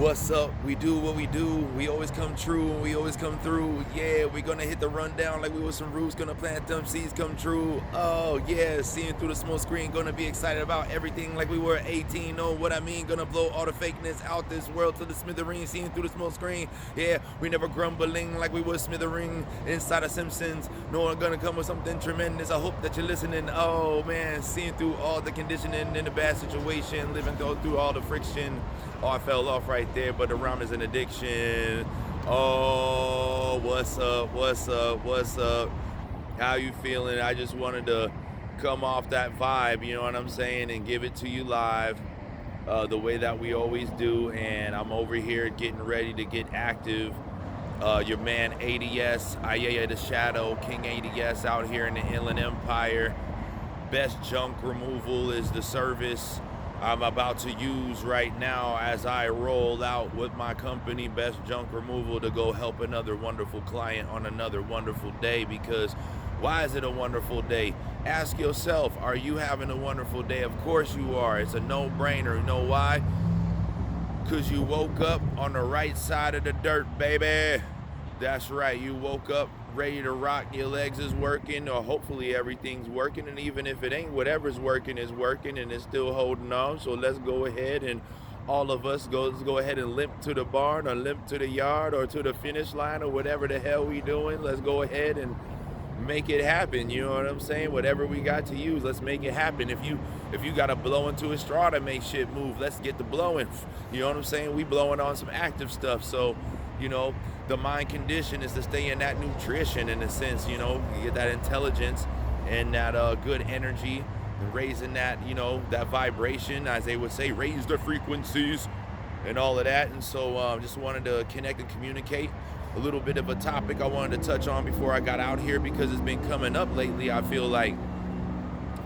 What's up? We do what we do. We always come true and we always come through. Yeah, we're gonna hit the rundown like we was some roots, gonna plant them seeds come true. Oh yeah, seeing through the smoke screen, gonna be excited about everything like we were 18. Know what I mean? Gonna blow all the fakeness out this world to the smithereen, seeing through the smoke screen. Yeah, we never grumbling like we was smithering inside of Simpsons. No one gonna come with something tremendous. I hope that you're listening. Oh man, seeing through all the conditioning in the bad situation, living through all the friction. Oh, I fell off right there, but the rhyme is an addiction. Oh, what's up? What's up? What's up? How you feeling? I just wanted to come off that vibe, you know what I'm saying, and give it to you live, the way that we always do. And I'm over here getting ready to get active. Your man A.D.S, yeah, the Shadow, King A.D.S out here in the Inland Empire. Best junk removal is the service I'm about to use right now as I roll out with my company, Best Junk Removal, to go help another wonderful client on another wonderful day. Because why is it a wonderful day? Ask yourself, are you having a wonderful day? Of course you are. It's a no-brainer. You know why? Because you woke up on the right side of the dirt, baby. That's right. You woke up ready to rock. Your legs is working, or hopefully everything's working. And even if it ain't, whatever's working is working and it's still holding on. So let's go ahead and all of us go ahead and limp to the barn, or limp to the yard, or to the finish line, or whatever the hell we doing. Let's go ahead and make it happen. You know what I'm saying? Whatever we got to use, let's make it happen. If you got to blow into a straw to make shit move, let's get the blowing. You know what I'm saying? We blowing on some active stuff. So, you know, the mind condition is to stay in that nutrition, in a sense. You know, you get that intelligence and that good energy, and raising that, you know, that vibration, as they would say, raise the frequencies and all of that. And so just wanted to connect and communicate a little bit of a topic I wanted to touch on before I got out here, because it's been coming up lately, I feel like,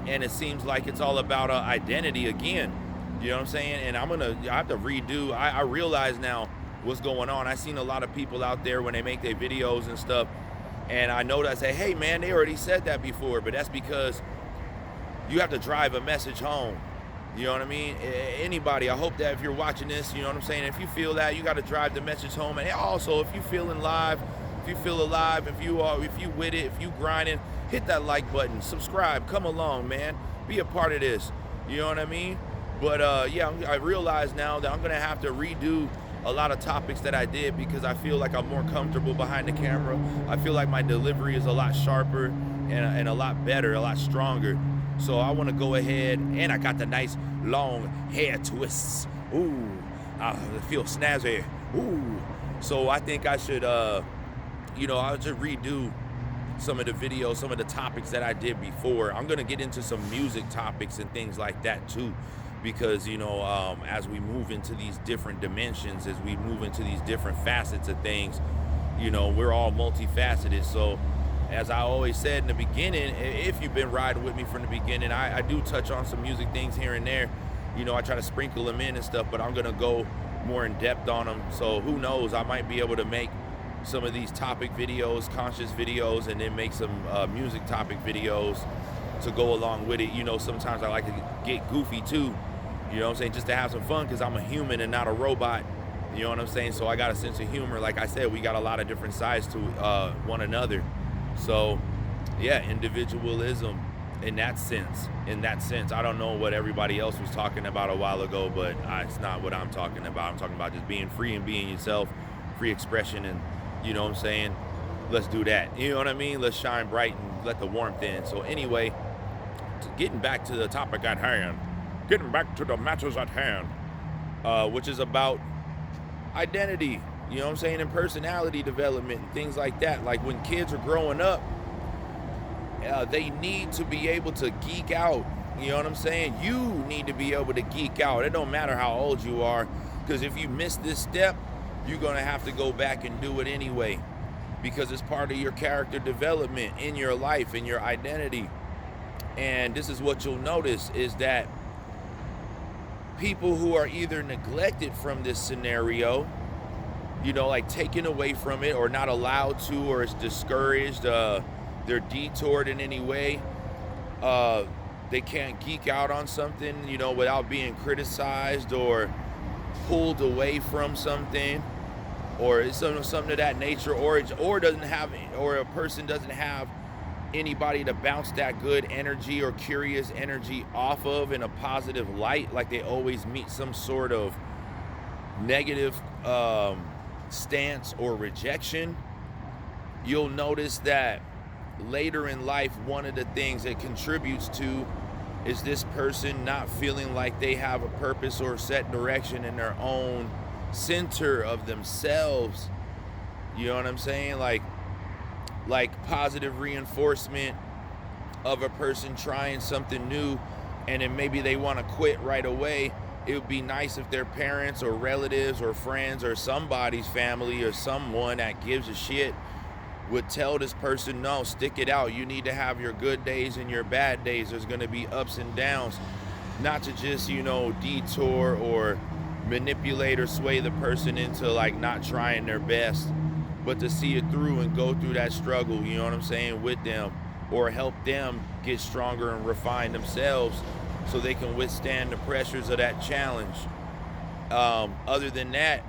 and it seems like it's all about identity again. You know what I'm saying? And I have to redo. I realize now what's going on. I seen a lot of people out there when they make their videos and stuff, and I know that I say, hey man, they already said that before, but that's because you have to drive a message home. You know what I mean? Anybody, I hope that if you're watching this, you know what I'm saying, if you feel that, you got to drive the message home. And also, if you feeling live, if you feel alive, if you with it, if you grinding, hit that like button, subscribe, come along, man, be a part of this. You know what I mean? But yeah, I realize now that I'm gonna have to redo a lot of topics that I did, because I feel like I'm more comfortable behind the camera. I feel like my delivery is a lot sharper and a lot better, a lot stronger. So I want to go ahead, and I got the nice long hair twists. Ooh, I feel snazzy. Ooh, so I think I should, you know, I'll just redo some of the videos, some of the topics that I did before. I'm gonna get into some music topics and things like that too, because, you know, as we move into these different dimensions, as we move into these different facets of things, you know, we're all multifaceted. So as I always said in the beginning, if you've been riding with me from the beginning, I do touch on some music things here and there. You know, I try to sprinkle them in and stuff, but I'm gonna go more in depth on them. So who knows, I might be able to make some of these topic videos, conscious videos, and then make some music topic videos to go along with it. You know, sometimes I like to get goofy too, you know what I'm saying, just to have some fun, because I'm a human and not a robot. You know what I'm saying? So I got a sense of humor. Like I said, we got a lot of different sides to one another. So yeah, individualism in that sense. I don't know what everybody else was talking about a while ago, but it's not what I'm talking about. I'm talking about just being free and being yourself, free expression, and you know what I'm saying? Let's do that. You know what I mean? Let's shine bright and let the warmth in. So anyway, getting back to the topic at hand, getting back to the matters at hand, which is about identity, you know what I'm saying, and personality development and things like that. Like when kids are growing up, they need to be able to geek out. You know what I'm saying? You need to be able to geek out. It don't matter how old you are, because if you miss this step, you're gonna have to go back and do it anyway, because it's part of your character development in your life, in your identity. And this is what you'll notice, is that people who are either neglected from this scenario, you know, like taken away from it, or not allowed to, or is discouraged, they're detoured in any way, they can't geek out on something, you know, without being criticized or pulled away from something, or it's something of that nature, or doesn't have, or a person doesn't have anybody to bounce that good energy or curious energy off of in a positive light, like they always meet some sort of negative stance or rejection, you'll notice that later in life, one of the things that contributes to is this person not feeling like they have a purpose or set direction in their own center of themselves. You know what I'm saying? Like positive reinforcement of a person trying something new, and then maybe they want to quit right away. It would be nice if their parents or relatives or friends or somebody's family or someone that gives a shit would tell this person, no, stick it out. You need to have your good days and your bad days. There's going to be ups and downs. Not to just, detour or manipulate or sway the person into like not trying their best, but to see it through and go through that struggle, you know what I'm saying, with them, or help them get stronger and refine themselves so they can withstand the pressures of that challenge. Other than that,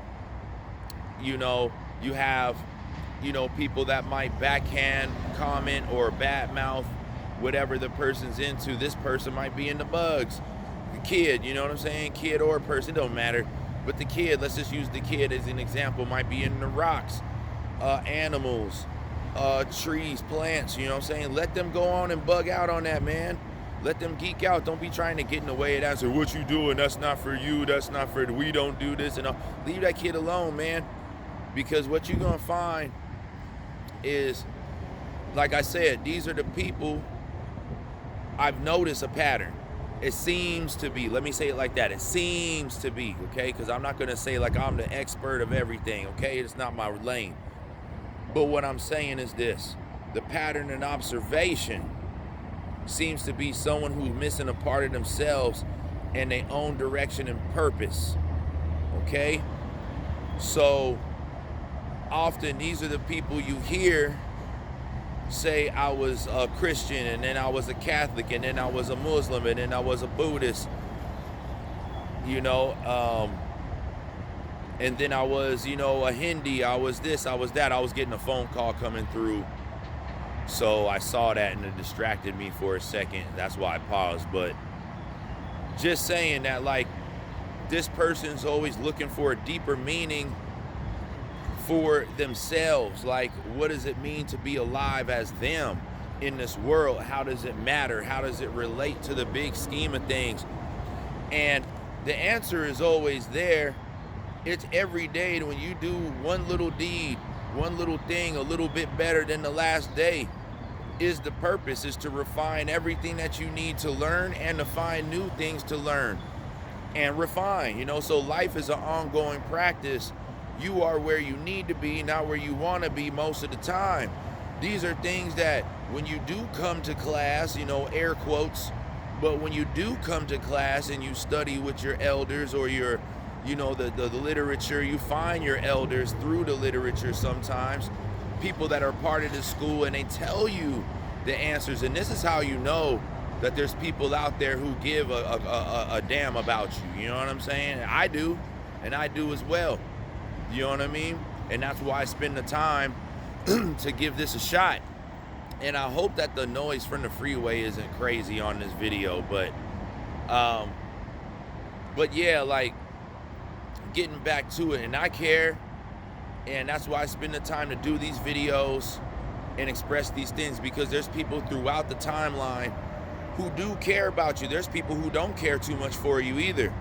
you have, people that might backhand comment or badmouth whatever the person's into. This person might be into bugs. The kid, you know what I'm saying? Kid or person, it don't matter. But the kid, let's just use the kid as an example, might be into rocks, animals, trees, plants, you know what I'm saying? Let them go on and bug out on that, man. Let them geek out. Don't be trying to get in the way of that. So what you doing? That's not for you. That's not for, we don't do this. And all. Leave that kid alone, man. Because what you're going to find is, like I said, these are the people. I've noticed a pattern. It seems to be, let me say it like that. It seems to be, okay? Because I'm not going to say like I'm the expert of everything, okay? It's not my lane. But what I'm saying is this. The pattern and observation seems to be someone who's missing a part of themselves and their own direction and purpose, okay? So often these are the people you hear say, I was a Christian, and then I was a Catholic, and then I was a Muslim, and then I was a Buddhist, and then I was, a Hindi, I was this, I was that. I was getting a phone call coming through, so I saw that and it distracted me for a second. That's why I paused. But just saying that, like, this person's always looking for a deeper meaning for themselves. Like, what does it mean to be alive as them in this world? How does it matter? How does it relate to the big scheme of things? And the answer is always there. It's every day when you do one little deed, one little thing a little bit better than the last day is the purpose, is to refine everything that you need to learn and to find new things to learn and refine, so life is an ongoing practice. You are where you need to be, not where you want to be most of the time. These are things that when you do come to class, air quotes, but when you do come to class and you study with your elders or your, the literature, you find your elders through the literature sometimes, people that are part of the school, and they tell you the answers. And this is how you know that there's people out there who give a damn about you. You know what I'm saying? I do, and I do as well. You know what I mean? And that's why I spend the time to give this a shot. And I hope that the noise from the freeway isn't crazy on this video, but yeah, like, getting back to it, and I care, and that's why I spend the time to do these videos and express these things, because there's people throughout the timeline who do care about you. There's people who don't care too much for you either,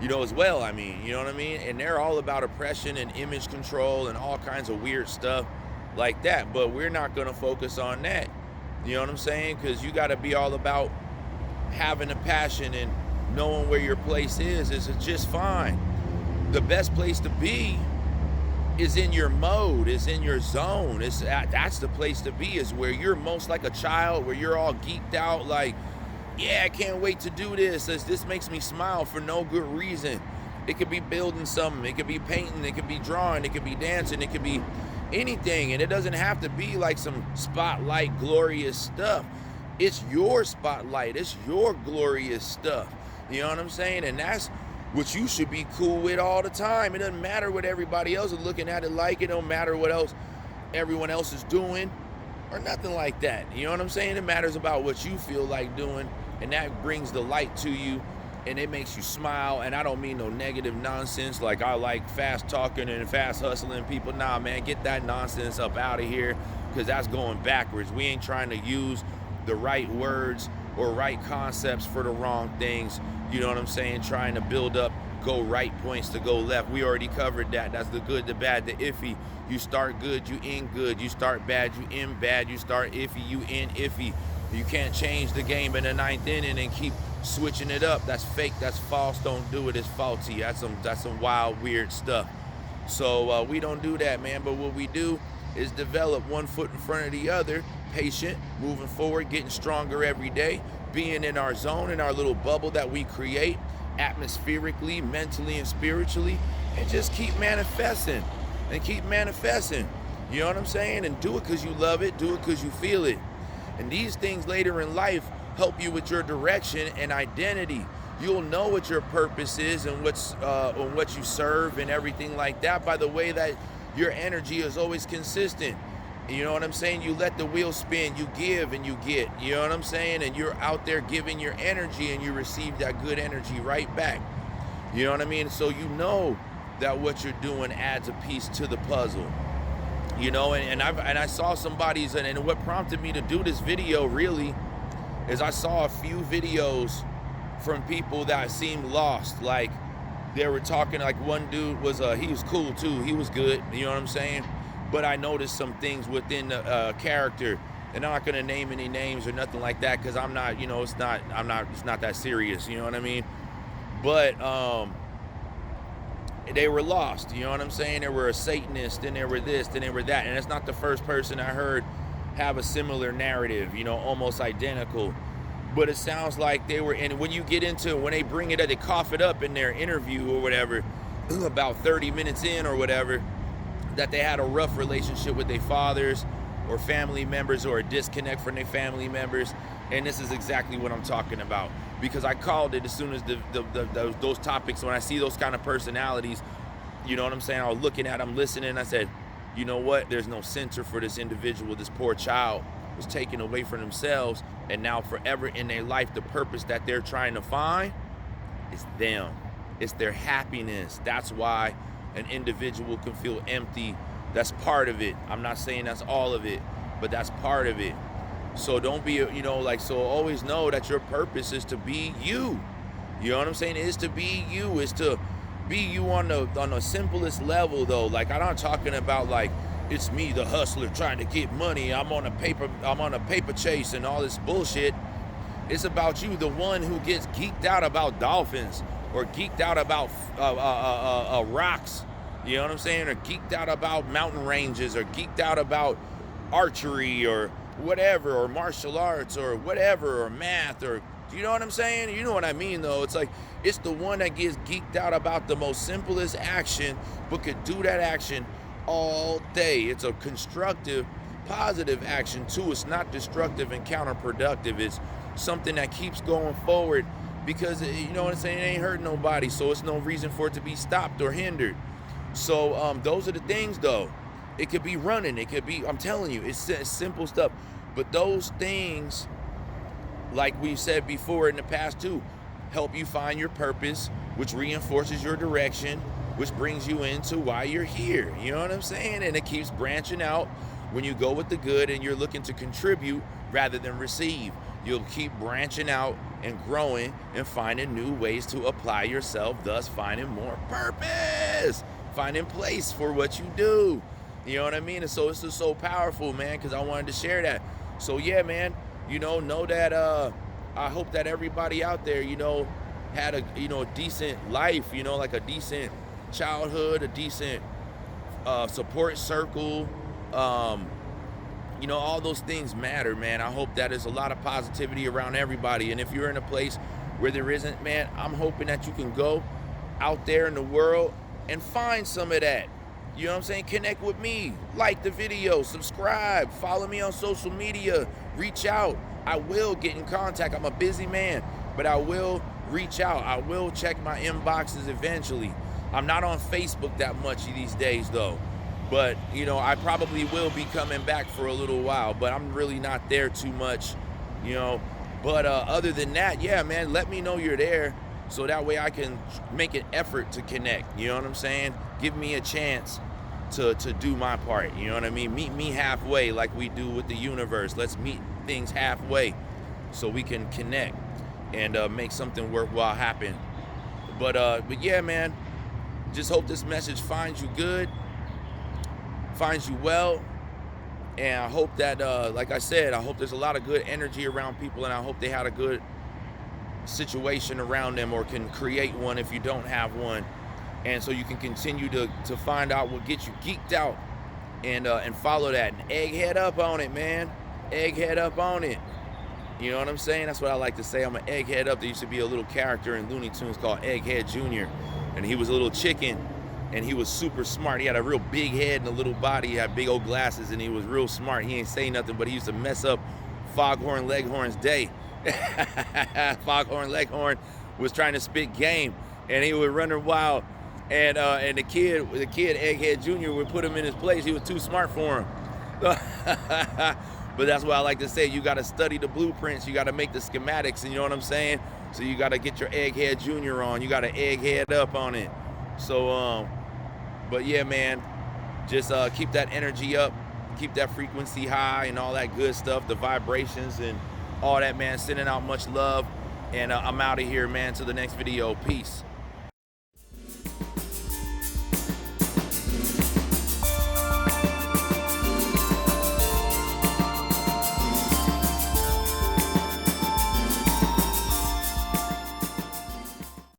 as well. I mean, you know what I mean? And they're all about oppression and image control and all kinds of weird stuff like that. But we're not going to focus on that. You know what I'm saying? Because you got to be all about having a passion and knowing where your place is just fine. The best place to be is in your mode, is in your zone. That's the place to be, is where you're most like a child, where you're all geeked out, like, yeah, I can't wait to do this. This makes me smile for no good reason. It could be building something. It could be painting. It could be drawing. It could be dancing. It could be anything. And it doesn't have to be like some spotlight glorious stuff. It's your spotlight. It's your glorious stuff. You know what I'm saying? And that's which you should be cool with all the time. It doesn't matter what everybody else is looking at it like. It don't matter what else everyone else is doing or nothing like that. You know what I'm saying? It matters about what you feel like doing, and that brings the light to you, and it makes you smile. And I don't mean no negative nonsense like I like fast talking and fast hustling people. Nah, man, get that nonsense up out of here, because that's going backwards. We ain't trying to use the right words or right concepts for the wrong things. You know what I'm saying? Trying to build up, go right points to go left. We already covered that. That's the good, the bad, the iffy. You start good, you end good. You start bad, you end bad. You start iffy, you end iffy. You can't change the game in the 9th inning and keep switching it up. That's fake, that's false. Don't do it, it's faulty. That's some wild, weird stuff. So we don't do that, man. But what we do is develop one foot in front of the other, patient, moving forward, getting stronger every day, being in our zone, in our little bubble that we create, atmospherically, mentally, and spiritually, and just keep manifesting and keep manifesting. You know what I'm saying? And do it because you love it, do it because you feel it. And these things later in life help you with your direction and identity. You'll know what your purpose is and what you serve and everything like that by the way that your energy is always consistent. You know what I'm saying? You let the wheel spin, you give and you get. You know what I'm saying? And you're out there giving your energy and you receive that good energy right back. You know what I mean? So you know that what you're doing adds a piece to the puzzle. You know, and I saw somebody's, and what prompted me to do this video really is I saw a few videos from people that seemed lost. Like they were talking, like one dude was he was cool too, he was good, you know what I'm saying? But I noticed some things within the character, and I'm not gonna name any names or nothing like that, because I'm not, you know, it's not that serious, you know what I mean? But they were lost, you know what I'm saying? They were a Satanist, then they were this, then they were that, and it's not the first person I heard have a similar narrative, you know, almost identical. But it sounds like they were, and when you get into, when they bring it up, they cough it up in their interview or whatever, about 30 minutes in or whatever, that they had a rough relationship with their fathers or family members, or a disconnect from their family members. And this is exactly what I'm talking about, because I called it as soon as those topics, when I see those kind of personalities, you know what I'm saying? I was looking at them, listening, I said, you know what? There's no center for this individual. This poor child was taken away from themselves, and now forever in their life, the purpose that they're trying to find is them. It's their happiness. That's why an individual can feel empty. That's part of it. I'm not saying that's all of it, but that's part of it. So don't be, you know, like, so always know that your purpose is to be you. You know what I'm saying? It is to be you. It's to be you on the simplest level, though. Like, I'm not talking about like it's me, the hustler, trying to get money. I'm on a paper chase and all this bullshit. It's about you, the one who gets geeked out about dolphins, or geeked out about rocks. You know what I'm saying? Or geeked out about mountain ranges, or geeked out about archery, or whatever, or martial arts, or whatever, or math, or, you know what I'm saying? You know what I mean, though. It's like, it's the one that gets geeked out about the most simplest action, but could do that action all day. It's a constructive, positive action too. It's not destructive and counterproductive. It's something that keeps going forward, because, you know what I'm saying, it ain't hurting nobody, so it's no reason for it to be stopped or hindered. So those are the things, though. It could be running, it could be, I'm telling you, it's simple stuff. But those things, like we've said before in the past too, help you find your purpose, which reinforces your direction, which brings you into why you're here. You know what I'm saying? And it keeps branching out when you go with the good and you're looking to contribute rather than receive. You'll keep branching out and growing and finding new ways to apply yourself, thus finding more purpose, finding place for what you do. You know what I mean? And so it's just so powerful, man, because I wanted to share that. So yeah, man, you know that I hope that everybody out there, you know, had a, you know, a decent life, you know, like a decent childhood, a decent support circle. You know, all those things matter, man. I hope that there's a lot of positivity around everybody. And if you're in a place where there isn't, man, I'm hoping that you can go out there in the world and find some of that. You know what I'm saying? Connect with me, like the video, subscribe, follow me on social media, reach out. I will get in contact. I'm a busy man, but I will reach out. I will check my inboxes eventually. I'm not on Facebook that much these days though, but you know, I probably will be coming back for a little while, but I'm really not there too much, you know. But other than that, yeah, man, let me know you're there so that way I can make an effort to connect. You know what I'm saying? Give me a chance to do my part. You know what I mean? Meet me halfway like we do with the universe. Let's meet things halfway so we can connect and make something worthwhile happen. But yeah, man, just hope this message finds you good, finds you well. And I hope that, like I said, I hope there's a lot of good energy around people, and I hope they had a good situation around them or can create one if you don't have one. And so you can continue to find out what gets you geeked out and follow that. And egghead up on it, man. Egghead up on it. You know what I'm saying? That's what I like to say. I'm an egghead up. There used to be a little character in Looney Tunes called Egghead Jr. And he was a little chicken. And he was super smart. He had a real big head and a little body. He had big old glasses, and he was real smart. He ain't say nothing, but he used to mess up Foghorn Leghorn's day. Foghorn Leghorn was trying to spit game, and he was running wild. And the kid, Egghead Jr., would put him in his place. He was too smart for him. But that's why I like to say, you got to study the blueprints. You got to make the schematics, and you know what I'm saying? So you got to get your Egghead Jr. on. You got to egghead up on it. So, but yeah, man, just keep that energy up, keep that frequency high and all that good stuff, the vibrations and all that, man. Sending out much love, and I'm out of here, man. To the next video. Peace.